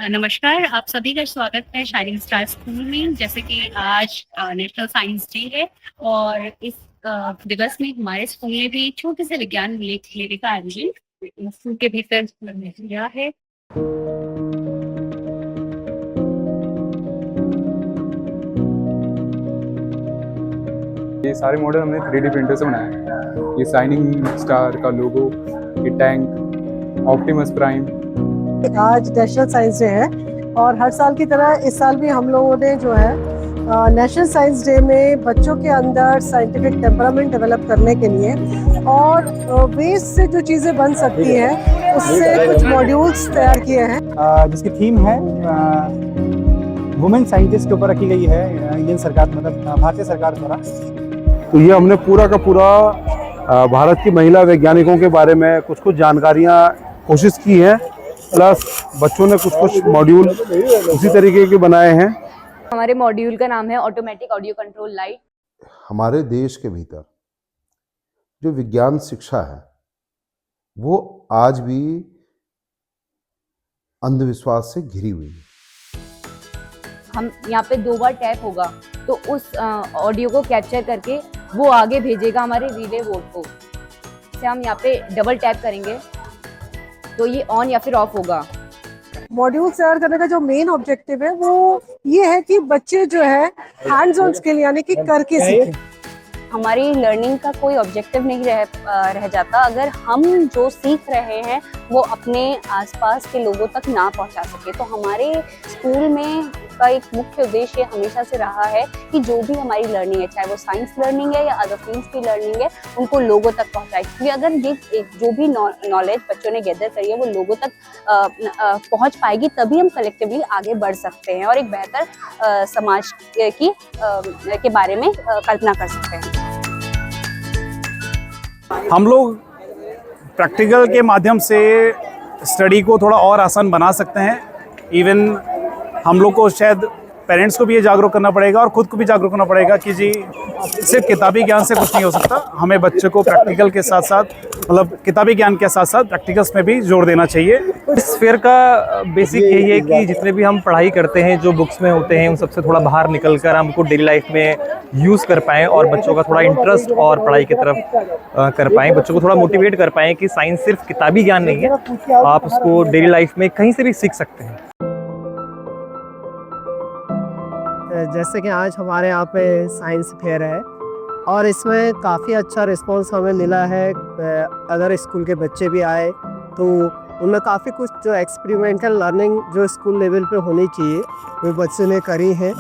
नमस्कार, आप सभी का स्वागत है शाइनिंग स्टार स्कूल में। जैसे कि आज नेशनल साइंस डे है और इस दिवस में हमारे स्कूल ने भी छोटे से विज्ञान मेले का आयोजन स्कूल के भीतर किया है। ये सारे मॉडल हमने 3D प्रिंटर से बनाए हैं। ये शाइनिंग स्टार का लोगो, ये टैंक, ऑप्टिमस प्राइम। आज नेशनल साइंस डे है और हर साल की तरह इस साल भी हम लोगों ने जो है नेशनल साइंस डे में बच्चों के अंदर साइंटिफिक टेम्परामेंट डेवलप करने के लिए और वेस्ट से जो चीज़ें बन सकती हैं उससे कुछ मॉड्यूल्स तैयार किए हैं, जिसकी थीम है वुमेन साइंटिस्ट के ऊपर रखी गई है इंडियन सरकार, मतलब भारतीय सरकार द्वारा। तो ये हमने पूरा का पूरा भारत की महिला वैज्ञानिकों के बारे में कुछ जानकारियाँ कोशिश की हैं, प्लस बच्चों ने कुछ मॉड्यूल उसी तरीके के बनाए हैं। हमारे मॉड्यूल का नाम है ऑटोमेटिक ऑडियो कंट्रोल लाइट। हमारे देश के भीतर जो विज्ञान शिक्षा है वो आज भी अंधविश्वास से घिरी हुई है। हम यहाँ पे 2 बार टैप होगा तो उस ऑडियो को कैप्चर करके वो आगे भेजेगा हमारे रिले बोर्ड को। जैसे हम यहाँ पे डबल टैप करेंगे तो ये ऑन या फिर ऑफ होगा। मॉड्यूल तैयार करने का जो मेन ऑब्जेक्टिव है वो ये है कि बच्चे जो है हैंड्स ऑन स्किल यानी कि करके सीखें। हमारी लर्निंग का कोई ऑब्जेक्टिव नहीं रह जाता अगर हम जो सीख रहे हैं वो अपने आसपास के लोगों तक ना पहुंचा सके। तो हमारे स्कूल में का एक मुख्य उद्देश्य हमेशा से रहा है कि जो भी हमारी लर्निंग है, चाहे वो साइंस लर्निंग है या अदर फील्ड्स की लर्निंग है, उनको लोगों तक पहुंचाए। क्योंकि अगर ये जो भी नॉलेज बच्चों ने गैदर करी है वो लोगों तक पहुंच पाएगी, तभी हम कलेक्टिवली आगे बढ़ सकते हैं और एक बेहतर समाज के बारे में कल्पना कर सकते हैं। हम लोग प्रैक्टिकल के माध्यम से स्टडी को थोड़ा और आसान बना सकते हैं। इवन हम लोग को शायद पेरेंट्स को भी ये जागरूक करना पड़ेगा और ख़ुद को भी जागरूक करना पड़ेगा कि जी सिर्फ किताबी ज्ञान से कुछ नहीं हो सकता, हमें बच्चों को प्रैक्टिकल के साथ साथ, मतलब किताबी ज्ञान के साथ साथ प्रैक्टिकल्स में भी जोर देना चाहिए। इस फेयर का बेसिक यही है कि जितने भी हम पढ़ाई करते हैं, जो बुक्स में होते हैं, उन सबसे थोड़ा बाहर निकल कर हम उनको डेली लाइफ में यूज़ कर पाएँ और बच्चों का थोड़ा इंटरेस्ट और पढ़ाई की तरफ कर पाएँ, बच्चों को थोड़ा मोटिवेट कर पाएँ कि साइंस सिर्फ किताबी ज्ञान नहीं है, आप उसको डेली लाइफ में कहीं से भी सीख सकते हैं। जैसे कि आज हमारे यहाँ पे साइंस फेयर है और इसमें काफ़ी अच्छा रिस्पांस हमें मिला है। अगर स्कूल के बच्चे भी आए तो उनमें काफ़ी कुछ जो एक्सपेरिमेंटल लर्निंग जो स्कूल लेवल पे होनी चाहिए वो बच्चों ने करी है।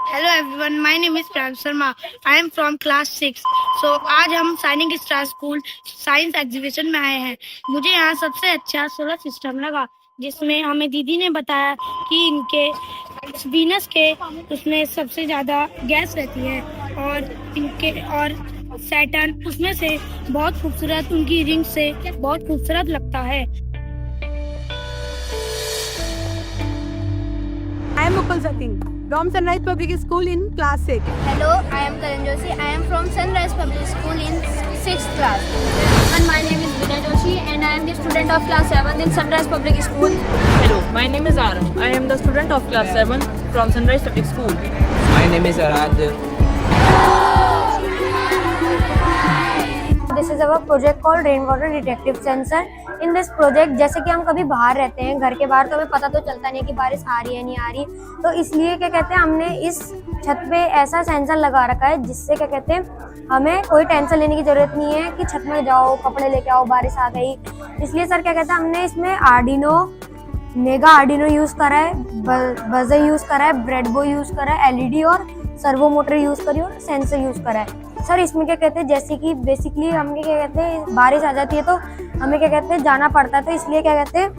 Hello everyone, my name is Pram Sharma. I am from class 6. So आज हम shining star school science exhibition में आए हैं। मुझे यहाँ सबसे अच्छा सोलर सिस्टम लगा, जिसमें हमें दीदी ने बताया कि इनके वीनस के उसमें सबसे ज़्यादा गैस रहती है और इनके और सैटर्न उसमें से बहुत खूबसूरत, उनकी रिंग से बहुत खूबसूरत लगता है। I am Mukul Satin from Sunrise Public School in class 6. Hello, I am Karan Joshi. I am from Sunrise Public School in 6th class. And my name is Vinay Joshi and I am the student of class 7 in Sunrise Public School. Hello, my name is Aram. I am the student of class 7 from Sunrise Public School. My name is Arad. This is our project called Rainwater Detective Sensor. In this project, जैसे कि हम कभी बाहर रहते हैं, घर के बाहर, तो हमें पता तो चलता नहीं है कि बारिश आ रही है नहीं आ रही, तो इसलिए क्या कहते हैं हमने इस छत पे ऐसा सेंसर लगा रखा है जिससे क्या कहते हैं हमें कोई टेंशन लेने की जरूरत नहीं है कि छत में जाओ, कपड़े लेके आओ, बारिश आ गई। इसलिए सर क्या कहते हैं हमने इसमें मेगा आर्डिनो यूज करा है, बजर यूज करा है, ब्रेडबो यूज करा है, एलईडी और सर्वो मोटर यूज करी और सेंसर यूज करा है। सर इसमें क्या कहते हैं जैसे कि बेसिकली हमें क्या कहते हैं बारिश आ जाती है तो हमें क्या कहते हैं जाना पड़ता है, तो इसलिए क्या कहते हैं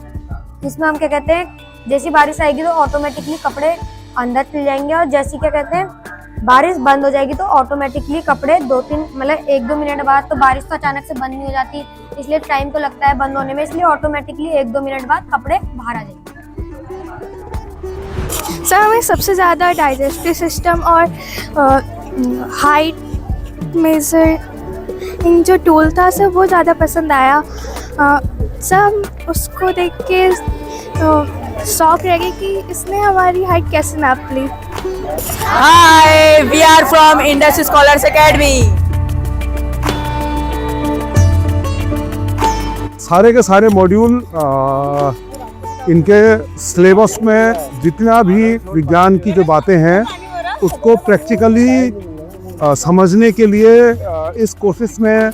इसमें हम क्या कहते हैं जैसी बारिश आएगी तो ऑटोमेटिकली कपड़े अंदर चले जाएंगे और जैसी क्या कहते हैं बारिश बंद हो जाएगी तो ऑटोमेटिकली कपड़े 1-2 मिनट बाद, तो बारिश तो अचानक से बंद नहीं हो जाती, इसलिए टाइम तो लगता है बंद होने में, इसलिए ऑटोमेटिकली 1-2 मिनट बाद कपड़े बाहर आ जाएंगे। सर हमें सबसे ज़्यादा डाइजेस्टिव सिस्टम और हाइट मेजर जो टूल था सब वो ज़्यादा पसंद आया। सब उसको देख के शौक रह गई कि इसने हमारी हाइट कैसे नाप ली। Hi, we are from Indus Scholars Academy. सारे के सारे मॉड्यूल इनके सिलेबस में जितना भी विज्ञान की जो बातें हैं उसको प्रैक्टिकली समझने के लिए इस कोशिश में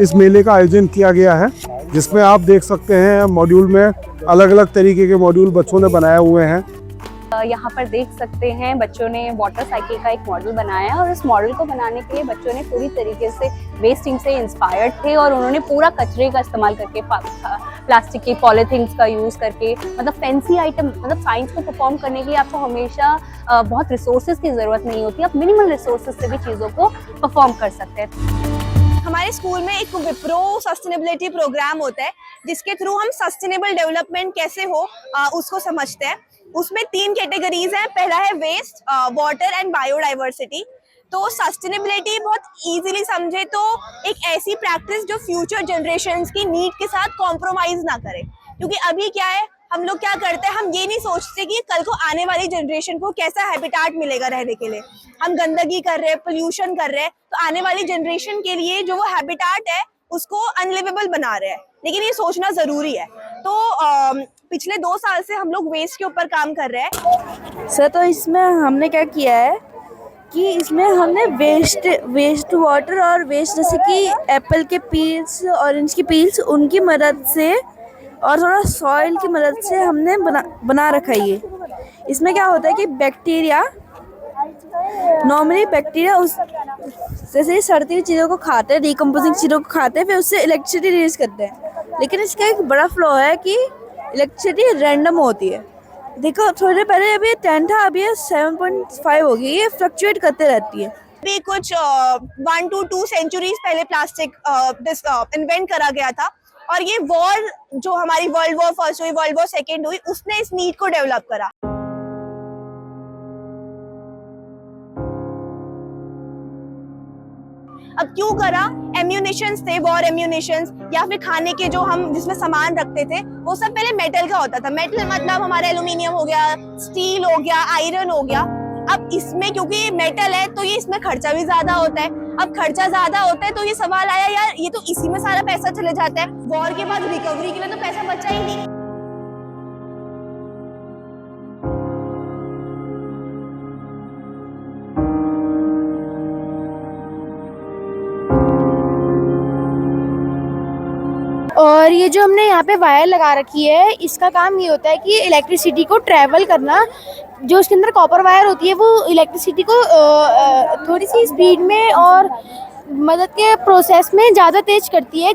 इस मेले का आयोजन किया गया है, जिसमें आप देख सकते हैं मॉड्यूल में अलग अलग तरीके के मॉड्यूल बच्चों ने बनाए हुए हैं। यहाँ पर देख सकते हैं बच्चों ने वाटर साइकिल का एक मॉडल बनाया है और इस मॉडल को बनाने के लिए बच्चों ने पूरी तरीके से वेस्टिंग से इंस्पायर्ड थे और उन्होंने पूरा कचरे का इस्तेमाल करके प्लास्टिक की पॉलीथीन्स का यूज़ करके मतलब फैंसी आइटम मतलब साइंस को परफॉर्म करने के लिए आपको हमेशा बहुत रिसोर्सेज की ज़रूरत नहीं होती, आप मिनिमल रिसोर्सेज से भी चीज़ों को परफॉर्म कर सकते हैं। हमारे स्कूल में एक विप्रो सस्टेनेबिलिटी प्रोग्राम होता है जिसके थ्रू हम सस्टेनेबल डेवलपमेंट कैसे हो उसको समझते हैं। उसमें 3 कैटेगरीज हैं। पहला है वेस्ट, वाटर एंड बायोडाइवर्सिटी। तो सस्टेनेबिलिटी बहुत इजीली समझे तो एक ऐसी प्रैक्टिस जो फ्यूचर जनरेशन्स की नीड के साथ कॉम्प्रोमाइज ना करे, क्योंकि अभी क्या है हम लोग क्या करते हैं, हम ये नहीं सोचते कि कल को आने वाली जनरेशन को कैसा हैबिटाट मिलेगा रहने के लिए। हम गंदगी कर रहे हैं, पोल्यूशन कर रहे हैं, तो आने वाली जनरेशन के लिए जो वो हैबिटाट है उसको अनलिवेबल बना रहे हैं, लेकिन ये सोचना जरूरी है। तो पिछले 2 साल से हम लोग वेस्ट के ऊपर काम कर रहे हैं। सर तो इसमें हमने क्या किया है कि इसमें हमने वेस्ट वाटर और वेस्ट जैसे कि एप्पल के पील्स, ऑरेंज की पील्स, उनकी मदद से और थोड़ा सॉइल की मदद से हमने बना रखा है। ये इसमें क्या होता है कि बैक्टीरिया नॉर्मली बैक्टीरिया उस जैसे सड़ती हुई चीज़ों को खाते हैं, डिकम्पोजिंग चीज़ों को खाते हैं, फिर उससे इलेक्ट्रिसिटी रिलीज करते हैं। लेकिन इसका एक बड़ा फ्लॉ है कि इलेक्ट्रिसिटी रैंडम होती है। देखो थोड़ी देर पहले अभी 10 था, अभी 7.5 हो गई, ये फ्लक्चुएट करते रहती है। अभी कुछ 1 to 2 सेंचुरीज पहले प्लास्टिक इन्वेंट करा गया था और ये वॉर जो हमारी वर्ल्ड वॉर फर्स्ट हुई, वर्ल्ड वॉर सेकेंड हुई, उसने इस नीड को डेवलप करा। अब क्यों करा? एम्यूनिशंस थे, वॉर एम्यूनिशंस या फिर खाने के जो हम जिसमें सामान रखते थे वो सब पहले मेटल का होता था। मेटल मतलब हमारा एल्यूमिनियम हो गया, स्टील हो गया, आयरन हो गया। अब इसमें क्योंकि मेटल है तो ये इसमें खर्चा भी ज्यादा होता है। अब खर्चा ज्यादा होता है तो ये सवाल आया यार ये तो इसी में सारा पैसा चले जाता है, वॉर के बाद रिकवरी के लिए तो पैसा बचा ही नहीं। और ये जो हमने यहाँ पे वायर लगा रखी है, इसका काम ये होता है कि इलेक्ट्रिसिटी को ट्रैवल करना, जो उसके अंदर कॉपर वायर होती है वो इलेक्ट्रिसिटी को थोड़ी सी स्पीड में और मदद के प्रोसेस में ज़्यादा तेज करती है।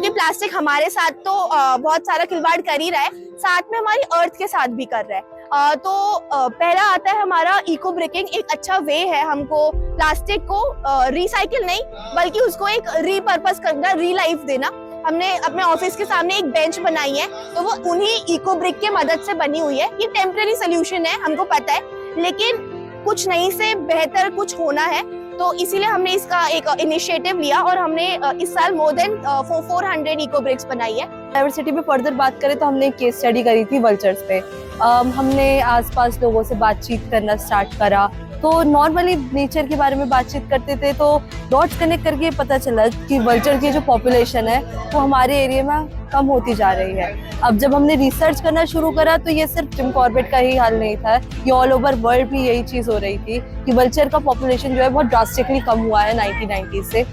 प्लास्टिक हमारे साथ तो बहुत सारा खिलवाड़ कर ही रहा है, साथ में हमारी अर्थ के साथ भी कर रहा है। तो पहला आता है हमारा इको ब्रेकिंग। एक अच्छा वे है हमको प्लास्टिक को रिसाइकिल नहीं बल्कि उसको एक रीपर्पस करना, रीलाइफ देना। हमने अपने ऑफिस के सामने एक बेंच बनाई है तो वो उन्हीं इको ब्रिक के मदद से बनी हुई है। ये टेम्परेरी सोल्यूशन है, हमको पता है, लेकिन कुछ नहीं से बेहतर कुछ होना है, तो इसीलिए हमने इसका एक इनिशिएटिव लिया और हमने इस साल मोर देन 400 इको ब्रिक्स बनाई है। डाइवर्सिटी पे फर्दर बात करें तो हमने एक केस स्टडी करी थी वल्चर्स पे। हमने आसपास लोगों से बातचीत करना स्टार्ट करा, तो नॉर्मली नेचर के बारे में बातचीत करते थे तो डॉट्स कनेक्ट करके पता चला कि वल्चर की जो पॉपुलेशन है वो हमारे एरिया में कम होती जा रही है। अब जब हमने रिसर्च करना शुरू करा तो ये सिर्फ टिम कॉर्बेट का ही हाल नहीं था, ये ऑल ओवर वर्ल्ड भी यही चीज़ हो रही थी कि वल्चर का पॉपुलेशन जो है बहुत ड्रास्टिकली कम हुआ है 1990 से।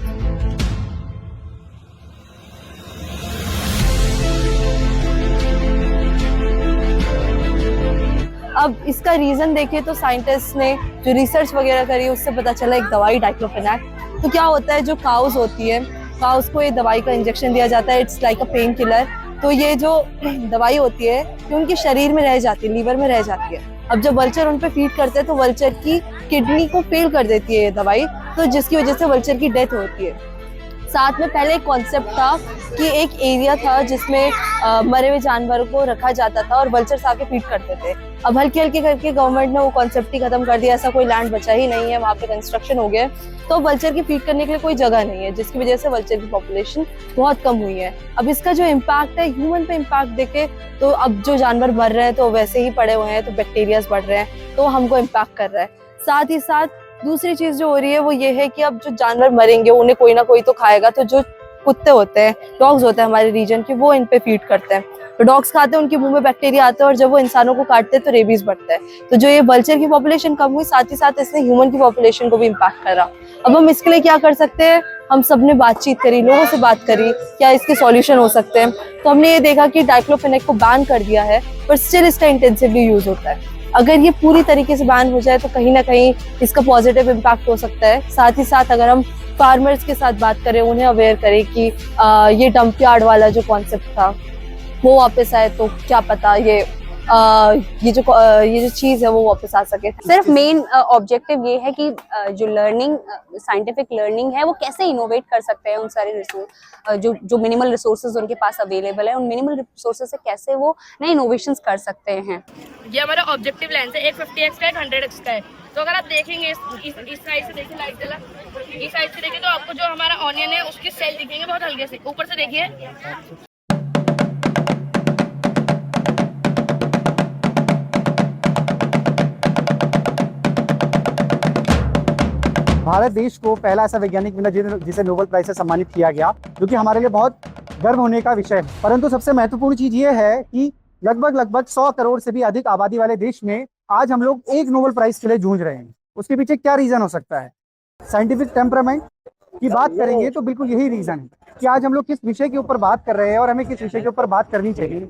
अब इसका रीजन देखें तो साइंटिस्ट ने जो रिसर्च वगैरह करी उससे पता चला एक दवाई डाइक्लोफेनाक। तो क्या होता है, जो काउस होती है, काउस को ये दवाई का इंजेक्शन दिया जाता है, it's like a pain killer. तो ये जो दवाई होती है ये उनके शरीर में रह जाती है, लीवर में रह जाती है। अब जब वल्चर उन पे फीड करते हैं तो वल्चर की किडनी को फेल कर देती है ये दवाई, तो जिसकी वजह से वल्चर की डेथ होती है। साथ में पहले एक कॉन्सेप्ट था कि एक एरिया था जिसमें मरे हुए जानवरों को रखा जाता था और वल्चर्स आके फीड करते थे। अब हल्के हल्के करके गवर्नमेंट ने वो कॉन्सेप्ट ही खत्म कर दिया, ऐसा कोई लैंड बचा ही नहीं है, वहाँ पे कंस्ट्रक्शन हो गया, तो वल्चर की फीड करने के लिए कोई जगह नहीं है, जिसकी वजह से वल्चर की पॉपुलेशन बहुत कम हुई है। अब इसका जो इम्पैक्ट है ह्यूमन पे इम्पैक्ट देखे तो अब जो जानवर मर रहे हैं तो वैसे ही पड़े हुए हैं, तो बैक्टीरियाज बढ़ रहे हैं, तो हमको इम्पैक्ट कर रहा है। साथ ही साथ दूसरी चीज जो हो रही है वो ये है कि अब जो जानवर मरेंगे उन्हें कोई ना कोई तो खाएगा, तो जो कुत्ते होते हैं, डॉग्स होते हैं हमारे रीजन के, वो इन पे फीड करते हैं, तो डॉग्स खाते हैं, उनके मुंह में बैक्टीरिया आते हैं और जब वो इंसानों को काटते हैं तो रेबीज बढ़ता है। तो जो ये वल्चर की पॉपुलेशन कम हुई, साथ ही साथ इसने ह्यूमन की पॉपुलेशन को भी इम्पैक्ट करा। अब हम इसके लिए क्या कर सकते हैं, हम सब ने बातचीत करी, लोगों से बात करी क्या इसके सॉल्यूशन हो सकते हैं, तो हमने ये देखा कि डाइक्लोफेनेक को बैन कर दिया है, पर स्टिल इसका इंटेंसिवली यूज होता है। अगर ये पूरी तरीके से बैन हो जाए तो कहीं ना कहीं इसका पॉजिटिव इम्पैक्ट हो सकता है। साथ ही साथ अगर हम फार्मर्स के साथ बात करें, उन्हें अवेयर करें कि ये डंप यार्ड वाला जो कॉन्सेप्ट था वो वापस आए, तो क्या पता ये जो चीज है वो वापस आ सके। सिर्फ मेन ऑब्जेक्टिव ये है कि जो लर्निंग, साइंटिफिक लर्निंग है, वो कैसे इनोवेट कर सकते हैं उन सारे रिसोर्स जो मिनिमल रिसोर्सेज उनके पास अवेलेबल है, उन मिनिमल रिसोर्सेज से कैसे वो नए इनोवेशंस कर सकते हैं। ये हमारा ऑब्जेक्टिव लेंस है, एक 50x का, एक 100x का है। तो अगर आप देखेंगे इस साइड से देखिए, लाइट जला, इस साइड से देखिए तो आपको जो हमारा ऑनियन है उसके सेल दिखेंगे बहुत हल्के से, ऊपर से देखिए। भारत देश को पहला ऐसा वैज्ञानिक मिला जिसे नोबेल प्राइज से सम्मानित किया गया, जो कि हमारे लिए बहुत गर्व होने का विषय है। परंतु सबसे महत्वपूर्ण चीज ये है कि लगभग 100 करोड़ से भी अधिक आबादी वाले देश में आज हम लोग एक नोबेल प्राइज के लिए जूझ रहे हैं। उसके पीछे क्या रीजन हो सकता है? साइंटिफिक टेम्परामेंट की बात करेंगे तो बिल्कुल यही रीजन है कि आज हम लोग किस विषय के ऊपर बात कर रहे हैं और हमें किस विषय के ऊपर बात करनी चाहिए।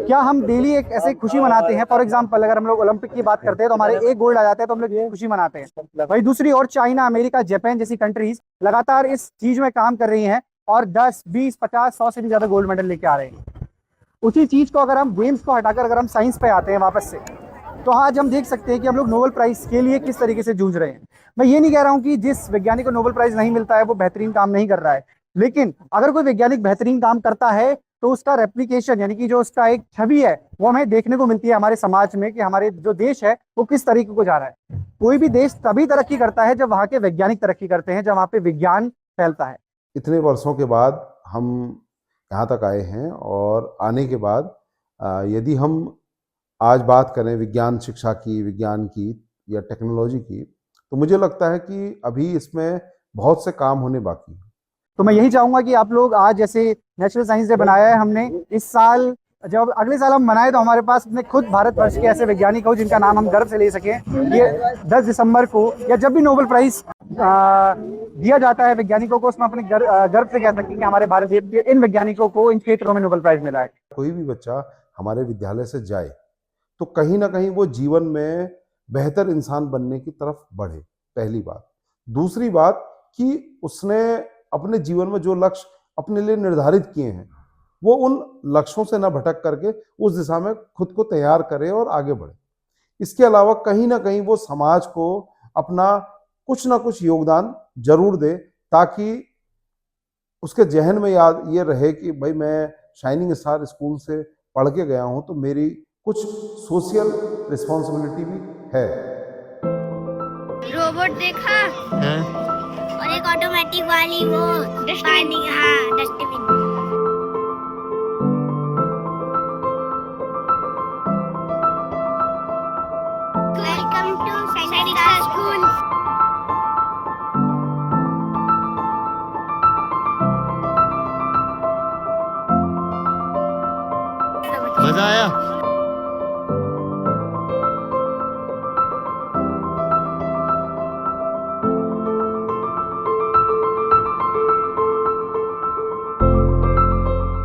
क्या हम डेली एक ऐसे खुशी मनाते हैं? फॉर एग्जांपल अगर हम लोग ओलंपिक की बात करते हैं तो हमारे एक गोल्ड आ जाता है तो हम लोग खुशी मनाते हैं। वही दूसरी ओर चाइना, अमेरिका, जापान जैसी कंट्रीज लगातार इस चीज में काम कर रही हैं और 10, 20, 50, 100 से भी ज्यादा गोल्ड मेडल लेके आ रहे हैं। उसी चीज को अगर हम गेम्स को हटाकर अगर हम साइंस पे आते हैं वापस से, तो आज हम देख सकते हैं कि हम लोग नोबेल प्राइज के लिए किस तरीके से जूझ रहे हैं। मैं ये नहीं कह रहा हूँ कि जिस वैज्ञानिक को नोबेल प्राइज नहीं मिलता है वो बेहतरीन काम नहीं कर रहा है, लेकिन अगर कोई वैज्ञानिक बेहतरीन काम करता है तो उसका रेप्लिकेशन यानी कि जो उसका एक छवि है वो हमें देखने को मिलती है हमारे समाज में, कि हमारे जो देश है वो किस तरीके को जा रहा है। कोई भी देश तभी तरक्की करता है जब वहाँ के वैज्ञानिक तरक्की करते हैं, जब वहाँ पे विज्ञान फैलता है। इतने वर्षों के बाद हम यहाँ तक आए हैं और आने के बाद यदि हम आज बात करें विज्ञान शिक्षा की, विज्ञान की या टेक्नोलॉजी की, तो मुझे लगता है कि अभी इसमें बहुत से काम होने बाकी हैं। तो मैं यही चाहूंगा कि आप लोग आज जैसे नेशनल साइंस डे बनाया है हमने, इस साल जब अगले साल हम मनाए तो हमारे पास अपने खुद भारतवर्ष के ऐसे वैज्ञानिक हो जिनका नाम हम गर्व से ले सकें। ये 10 दिसंबर को या जब भी नोबेल प्राइज दिया जाता है वैज्ञानिकों को, उसमें अपने गर्व से कह सकें कि हमारे भारत देश के इन वैज्ञानिकों को इन क्षेत्रों में नोबेल प्राइज मिला है। कोई भी बच्चा हमारे विद्यालय से जाए तो कहीं ना कहीं वो जीवन में बेहतर इंसान बनने की तरफ बढ़े, पहली बात। दूसरी बात कि उसने अपने जीवन में जो लक्ष्य अपने लिए निर्धारित किए हैं वो उन लक्ष्यों से न भटक करके उस दिशा में खुद को तैयार करे और आगे बढ़े। इसके अलावा कहीं ना कहीं वो समाज को अपना कुछ ना कुछ योगदान जरूर दे, ताकि उसके जहन में याद ये रहे कि भाई मैं शाइनिंग स्टार स्कूल से पढ़ के गया हूँ तो मेरी कुछ सोशल रिस्पॉन्सिबिलिटी भी है। रोबोट देखा और एक ऑटोमेटिक वाली वो डस्टबिन, हाँ dustbin. Welcome to science school.